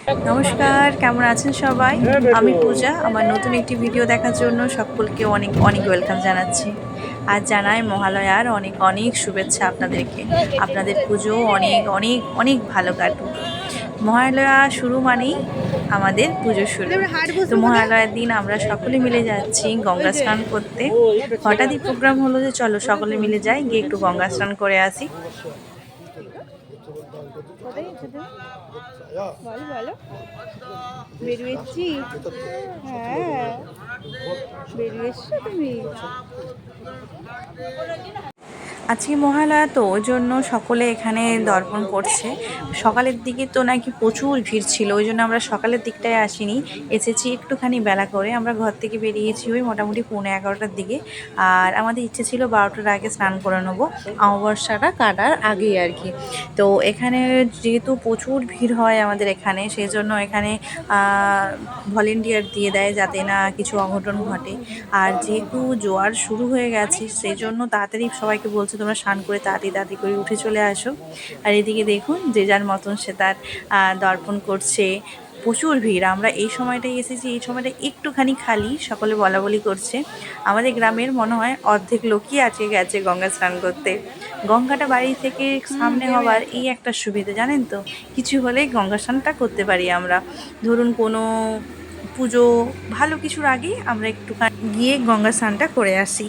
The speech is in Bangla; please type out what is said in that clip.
নমস্কার, কেমন আছেন সবাই? আমি পূজা। আমার নতুন একটি ভিডিও দেখার জন্য সকলকে অনেক অনেক ওয়েলকাম জানাচ্ছি। আর জানাই মহালয়ার অনেক অনেক শুভেচ্ছা আপনাদেরকে। আপনাদের পুজো অনেক অনেক অনেক ভালো কাটুক। মহালয়া শুরু মানেই আমাদের পুজো শুরু। তো মহালয়ার দিন আমরা সকলে মিলে যাচ্ছি গঙ্গা স্নান করতে। হঠাৎই প্রোগ্রাম হলো যে চলো সকলে মিলে যাই, গিয়ে একটু গঙ্গা স্নান করে আসি। বলো বলো, বেরিয়েছি। হ্যাঁ, বেরিয়েছো তুমি। আজকে মহালয়া তো ওই জন্য সকলে এখানে দর্পণ করছে। সকালের দিকে তো নাকি প্রচুর ভিড় ছিল, ওই জন্য আমরা সকালের দিকটায় আসিনি, এসেছি একটুখানি বেলা করে। আমরা ঘর থেকে বেরিয়েছি ওই মোটামুটি 11:30টার দিকে। আর আমাদের ইচ্ছে ছিল 12টার আগে স্নান করে নেবো, অমাবস্যাটা কাটার আগেই আর কি। তো এখানে যেহেতু প্রচুর ভিড় হয় আমাদের এখানে, সেই জন্য এখানে ভলেন্টিয়ার দিয়ে দেয় যাতে না কিছু অঘটন ঘটে। আর যেহেতু জোয়ার শুরু হয়ে গেছে সেই জন্য তাড়াতাড়ি সবাইকে বলছে তোমরা স্নান করে তাড়াতাড়ি তাড়াতাড়ি করে উঠে চলে আসো। আর এদিকে দেখুন যে যার মতন সে তার দর্পণ করছে। প্রচুর ভিড়। আমরা এই সময়টাই এসেছি, এই সময়টা একটুখানি খালি, সকলে বলা বলি করছে। আমাদের গ্রামের মনে হয় অর্ধেক লোকই আজকে গেছে গঙ্গা স্নান করতে। গঙ্গাটা বাড়ি থেকে সামনে হওয়ার এই একটা সুবিধা জানেন তো, কিছু হলেই গঙ্গা স্নানটা করতে পারি আমরা। ধরুন কোনো পুজো ভালো কিছুর আগেই আমরা একটুখানি গিয়ে গঙ্গা স্নানটা করে আসি।